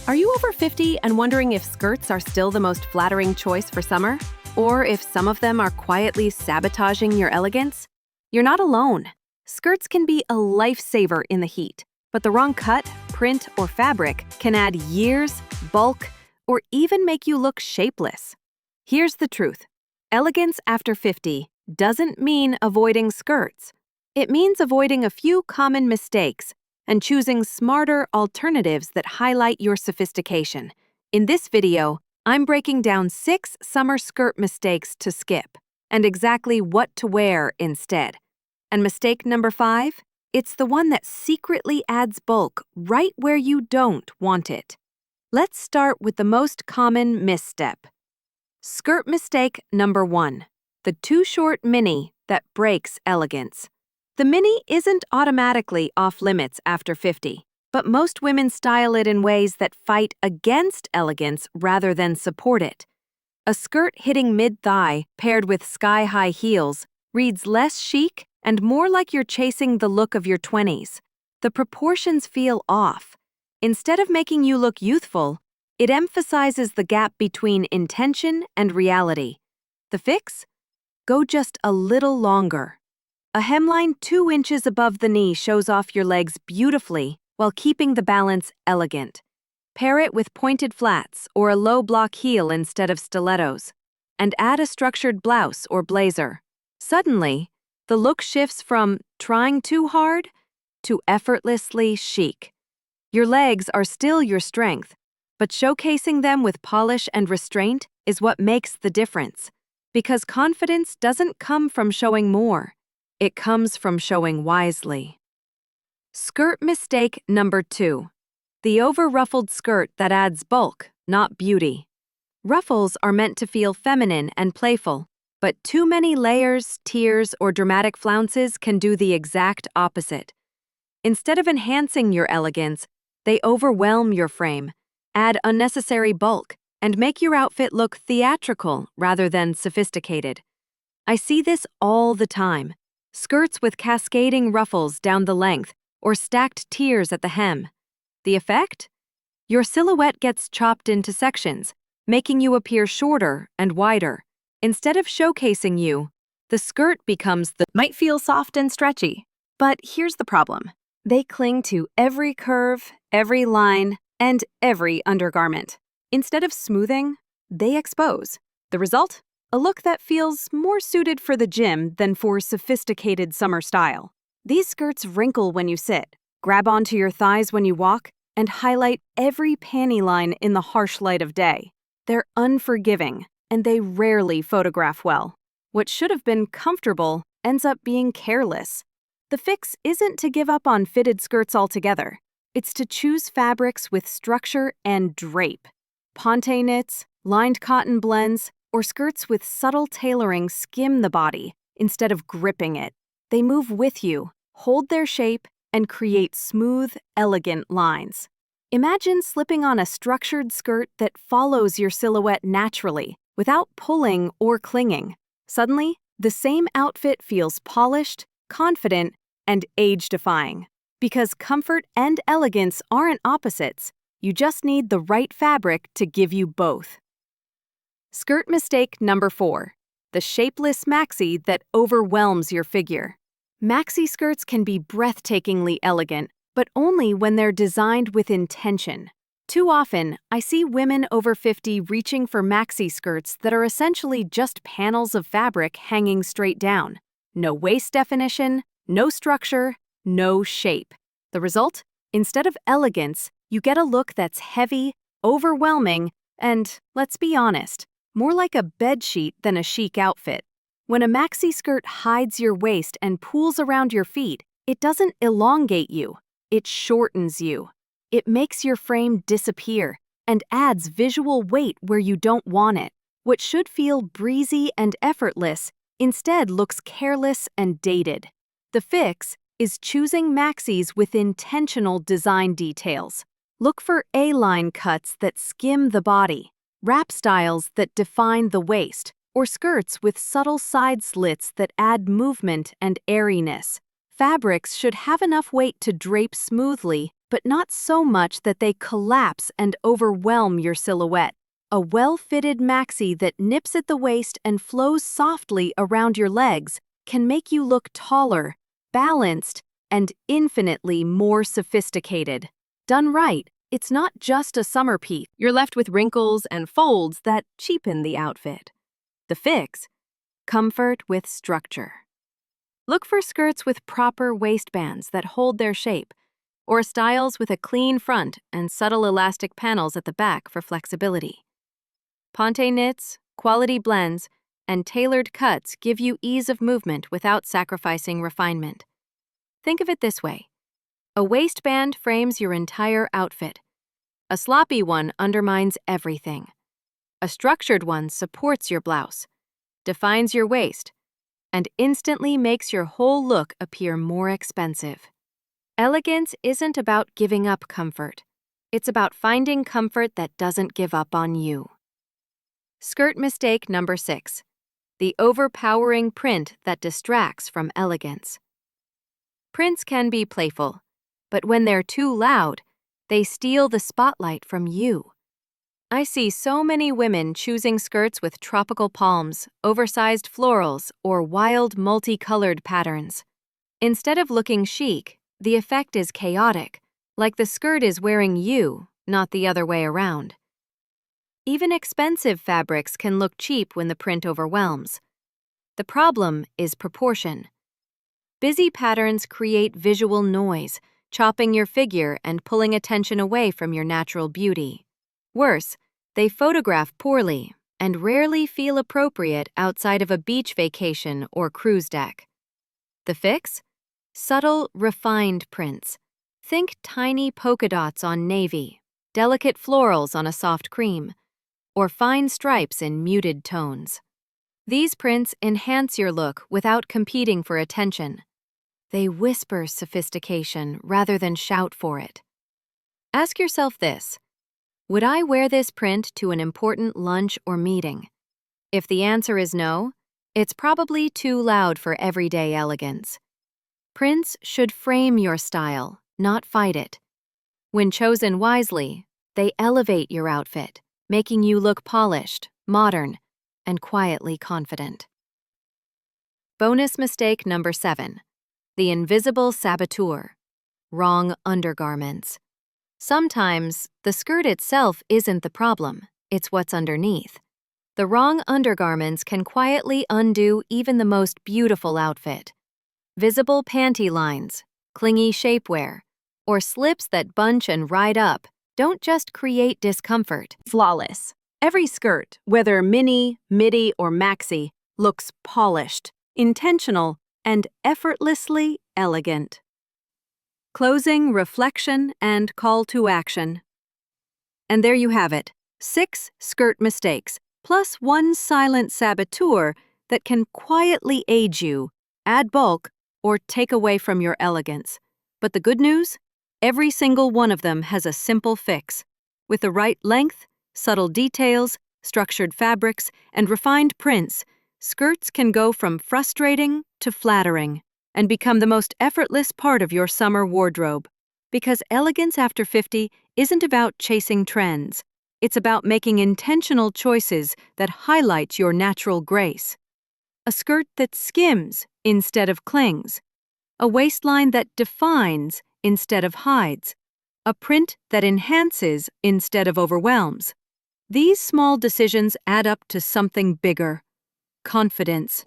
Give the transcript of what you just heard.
Are you over 50 and wondering if skirts are still the most flattering choice for summer? Or if some of them are quietly sabotaging your elegance? You're not alone. Skirts can be a lifesaver in the heat, but the wrong cut, print, or fabric can add years, bulk, or even make you look shapeless. Here's the truth. Elegance after 50 doesn't mean avoiding skirts. It means avoiding a few common mistakes and choosing smarter alternatives that highlight your sophistication. In this video, I'm breaking down 6 summer skirt mistakes to skip and exactly what to wear instead. And mistake number 5? It's the one that secretly adds bulk right where you don't want it. Let's start with the most common misstep. Skirt mistake number 1, the too short mini that breaks elegance. The mini isn't automatically off limits after 50, but most women style it in ways that fight against elegance rather than support it. A skirt hitting mid-thigh paired with sky-high heels reads less chic and more like you're chasing the look of your 20s. The proportions feel off. Instead of making you look youthful, it emphasizes the gap between intention and reality. The fix? Go just a little longer. A hemline 2 inches above the knee shows off your legs beautifully while keeping the balance elegant. Pair it with pointed flats or a low block heel instead of stilettos, and add a structured blouse or blazer. Suddenly, the look shifts from trying too hard to effortlessly chic. Your legs are still your strength, but showcasing them with polish and restraint is what makes the difference. Because confidence doesn't come from showing more. It comes from showing wisely. Skirt mistake number 2. The over-ruffled skirt that adds bulk, not beauty. Ruffles are meant to feel feminine and playful, but too many layers, tiers, or dramatic flounces can do the exact opposite. Instead of enhancing your elegance, they overwhelm your frame, add unnecessary bulk, and make your outfit look theatrical rather than sophisticated. I see this all the time. Skirts with cascading ruffles down the length or stacked tiers at the hem. The effect? Your silhouette gets chopped into sections, making you appear shorter and wider. Instead of showcasing you, the skirt becomes might feel soft and stretchy. But here's the problem. They cling to every curve, every line, and every undergarment. Instead of smoothing, they expose. The result? A look that feels more suited for the gym than for sophisticated summer style. These skirts wrinkle when you sit, grab onto your thighs when you walk, and highlight every panty line in the harsh light of day. They're unforgiving, and they rarely photograph well. What should have been comfortable ends up being careless. The fix isn't to give up on fitted skirts altogether. It's to choose fabrics with structure and drape. Ponte knits, lined cotton blends, or skirts with subtle tailoring skim the body instead of gripping it. They move with you, hold their shape, and create smooth, elegant lines. Imagine slipping on a structured skirt that follows your silhouette naturally, without pulling or clinging. Suddenly, the same outfit feels polished, confident, and age-defying. Because comfort and elegance aren't opposites, you just need the right fabric to give you both. Skirt mistake number 4, the shapeless maxi that overwhelms your figure. Maxi skirts can be breathtakingly elegant, but only when they're designed with intention. Too often, I see women over 50 reaching for maxi skirts that are essentially just panels of fabric hanging straight down. No waist definition, no structure, no shape. The result? Instead of elegance, you get a look that's heavy, overwhelming, and, let's be honest, more like a bedsheet than a chic outfit. When a maxi skirt hides your waist and pools around your feet, it doesn't elongate you, it shortens you. It makes your frame disappear and adds visual weight where you don't want it. What should feel breezy and effortless instead looks careless and dated. The fix is choosing maxis with intentional design details. Look for A-line cuts that skim the body, wrap styles that define the waist, or skirts with subtle side slits that add movement and airiness. Fabrics should have enough weight to drape smoothly but not so much that they collapse and overwhelm your silhouette. A well-fitted maxi that nips at the waist and flows softly around your legs can make you look taller, balanced, and infinitely more sophisticated. Done right, it's not just a summer piece. You're left with wrinkles and folds that cheapen the outfit. The fix: comfort with structure. Look for skirts with proper waistbands that hold their shape, or styles with a clean front and subtle elastic panels at the back for flexibility. Ponte knits, quality blends, and tailored cuts give you ease of movement without sacrificing refinement. Think of it this way: a waistband frames your entire outfit. A sloppy one undermines everything. A structured one supports your blouse, defines your waist, and instantly makes your whole look appear more expensive. Elegance isn't about giving up comfort. It's about finding comfort that doesn't give up on you. Skirt mistake number 6. The overpowering print that distracts from elegance. Prints can be playful, but when they're too loud, they steal the spotlight from you. I see so many women choosing skirts with tropical palms, oversized florals, or wild multicolored patterns. Instead of looking chic, the effect is chaotic, like the skirt is wearing you, not the other way around. Even expensive fabrics can look cheap when the print overwhelms. The problem is proportion. Busy patterns create visual noise, chopping your figure and pulling attention away from your natural beauty. Worse, they photograph poorly and rarely feel appropriate outside of a beach vacation or cruise deck. The fix? Subtle, refined prints. Think tiny polka dots on navy, delicate florals on a soft cream, or fine stripes in muted tones. These prints enhance your look without competing for attention. They whisper sophistication rather than shout for it. Ask yourself this: would I wear this print to an important lunch or meeting? If the answer is no, it's probably too loud for everyday elegance. Prints should frame your style, not fight it. When chosen wisely, they elevate your outfit, making you look polished, modern, and quietly confident. Bonus mistake number 7. The invisible saboteur. Wrong undergarments. Sometimes, the skirt itself isn't the problem, it's what's underneath. The wrong undergarments can quietly undo even the most beautiful outfit. Visible panty lines, clingy shapewear, or slips that bunch and ride up don't just create discomfort. Flawless. Every skirt, whether mini, midi, or maxi, looks polished, intentional, and effortlessly elegant. Closing, reflection, and call to action. And there you have it, 6 skirt mistakes, plus 1 silent saboteur that can quietly aid you, add bulk, or take away from your elegance. But the good news? Every single one of them has a simple fix. With the right length, subtle details, structured fabrics, and refined prints, skirts can go from frustrating to flattering and become the most effortless part of your summer wardrobe. Because elegance after 50 isn't about chasing trends. It's about making intentional choices that highlight your natural grace. A skirt that skims instead of clings. A waistline that defines instead of hides. A print that enhances instead of overwhelms. These small decisions add up to something bigger: confidence.